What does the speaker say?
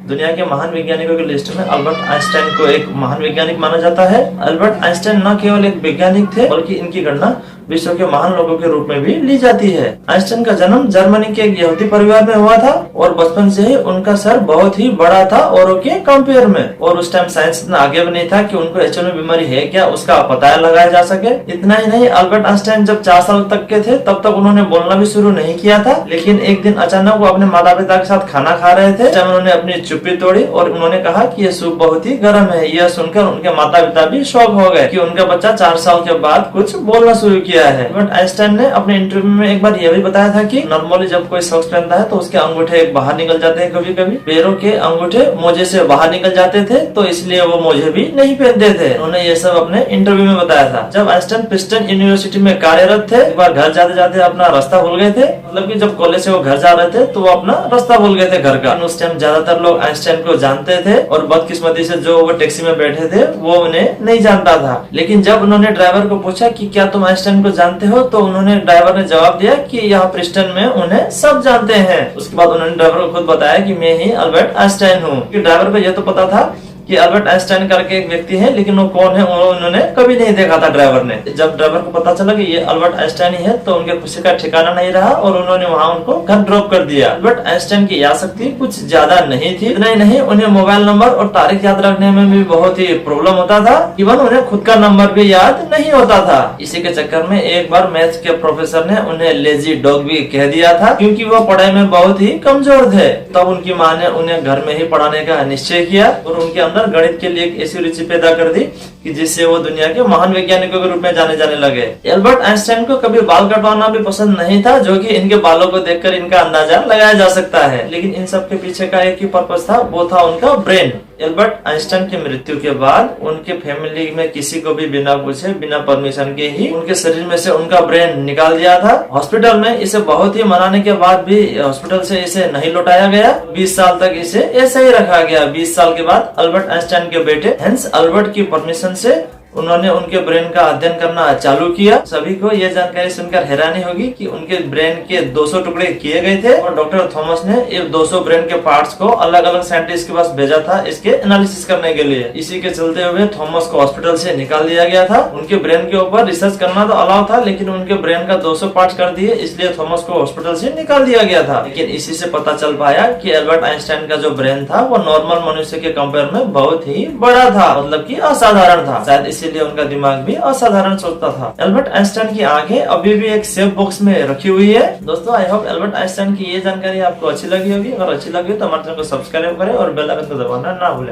दुनिया के महान वैज्ञानिकों की लिस्ट में अल्बर्ट आइंस्टाइन को एक महान वैज्ञानिक माना जाता है। अल्बर्ट आइंस्टाइन न केवल एक वैज्ञानिक थे बल्कि इनकी गणना विश्व के महान लोगों के रूप में भी ली जाती है। आइंस्टाइन का जन्म जर्मनी के एक यहूदी परिवार में हुआ था और बचपन से ही उनका सर बहुत ही बड़ा था औरों के कंपेयर में। और उस टाइम साइंस इतना आगे भी नहीं था कि उनको एचएनवी बीमारी है क्या उसका पता लगाया जा सके। इतना ही नहीं, अल्बर्ट आइंस्टाइन जब 4 साल तक के थे तब तक उन्होंने बोलना भी शुरू नहीं किया था। लेकिन एक दिन अचानक वो अपने माता पिता के साथ खाना खा रहे थे, जब उन्होंने अपनी चुप्पी तोड़ी और उन्होंने कहा कि ये सूप बहुत ही गर्म है। यह सुनकर उनके माता पिता भी शॉक हो गए कि उनका बच्चा 4 साल के बाद कुछ बोलना शुरू किया है। आइंस्टाइन ने अपने इंटरव्यू में एक बार यह भी बताया था कि नॉर्मली जब कोई शॉक्स पहनता है तो उसके अंगूठे बाहर निकल जाते हैं, कभी कभी पैरों के अंगूठे मोजे से बाहर निकल जाते थे, तो इसलिए वो मोजे भी नहीं पहनते थे। उन्होंने ये सब अपने इंटरव्यू में बताया था। जब आइंस्टाइन प्रिंसटन यूनिवर्सिटी में कार्यरत थे, एक बार घर जाते जाते अपना रास्ता भूल गए थे। मतलब कि जब कॉलेज से वो घर जा रहे थे तो वो अपना रास्ता भूल गए थे घर का। उस टाइम ज्यादातर लोग आइंस्टाइन को जानते थे और बदकिस्मती से जो वो टैक्सी में बैठे थे वो उन्हें नहीं जानता था। लेकिन जब उन्होंने ड्राइवर को पूछा कि क्या तुम आइंस्टाइन को जानते हो, तो उन्होंने ड्राइवर ने जवाब दिया कि यहाँ प्रिंसटन में उन्हें सब जानते हैं। उसके बाद उन्होंने ड्राइवर को खुद बताया कि मैं ही अल्बर्ट आइंस्टाइन हूँ। ड्राइवर को यह तो पता था कि अल्बर्ट आइंस्टाइन करके एक व्यक्ति है, लेकिन वो कौन है वो उन्होंने कभी नहीं देखा था ड्राइवर ने। जब ड्राइवर को पता चला कि ये अल्बर्ट आइंस्टाइन ही है तो उनके खुशी का ठिकाना नहीं रहा और उन्होंने वहाँ उनको घर ड्रॉप कर दिया। अल्बर्ट आइंस्टाइन की यादशक्ति कुछ ज्यादा नहीं थी। इतना ही नहीं, उन्हें मोबाइल नंबर और तारीख याद रखने में भी बहुत ही प्रॉब्लम होता था। इवन उन्हें खुद का नंबर भी याद नहीं होता था। इसी के चक्कर में एक बार मैथ्स के प्रोफेसर ने उन्हें लेजी डॉग भी कह दिया था, क्योंकि वो पढ़ाई में बहुत ही कमजोर थे। तब उनकी माँ ने उन्हें घर में ही पढ़ाने का निश्चय किया और उनके अंदर गणित के लिए ऐसी रुचि पैदा कर दी कि जिससे वो दुनिया के महान वैज्ञानिकों के रूप में जाने जाने लगे। अल्बर्ट आइंस्टाइन को कभी बाल कटवाना भी पसंद नहीं था, जो कि इनके बालों को देखकर इनका अंदाजा लगाया जा सकता है। लेकिन इन सब के पीछे का एक ही पर्पस था, वो था उनका ब्रेन। अल्बर्ट आइंस्टाइन की मृत्यु के बाद उनके फैमिली में किसी को भी बिना पूछे, बिना परमिशन के ही उनके शरीर में से उनका ब्रेन निकाल दिया था। हॉस्पिटल में इसे बहुत ही मनाने के बाद भी हॉस्पिटल से इसे नहीं लौटाया गया। 20 साल तक इसे ऐसा ही रखा गया। 20 साल के बाद अल्बर्ट आइंस्टाइन के बेटे हैंस अल्बर्ट की परमिशन से उन्होंने उनके ब्रेन का अध्ययन करना चालू किया। सभी को यह जानकारी सुनकर हैरानी होगी कि उनके ब्रेन के 200 टुकड़े किए गए थे और डॉक्टर थॉमस ने ये 200 ब्रेन के पार्ट्स को अलग अलग साइंटिस्ट के पास भेजा था इसके एनालिसिस करने के लिए। इसी के चलते हुए थॉमस को हॉस्पिटल से निकाल दिया गया था। उनके ब्रेन के ऊपर रिसर्च करना तो अलाउ था, लेकिन उनके ब्रेन का 200 पार्ट कर दिए, इसलिए थॉमस को हॉस्पिटल से निकाल दिया गया था। लेकिन इसी से पता चल पाया कि अल्बर्ट आइंस्टाइन का जो ब्रेन था वो नॉर्मल मनुष्य के कंपेयर में बहुत ही बड़ा था, मतलब कि असाधारण था। शायद इसीलिए उनका दिमाग भी असाधारण सोचता था। अल्बर्ट आइंस्टाइन की आंखें अभी भी एक सेफ बॉक्स में रखी हुई है। दोस्तों, आई होप अल्बर्ट आइंस्टाइन की ये जानकारी आपको अच्छी लगी होगी। अगर अच्छी लगी तो हमारे चैनल को सब्सक्राइब करें और बेल आइकन को दबाना ना भूलें।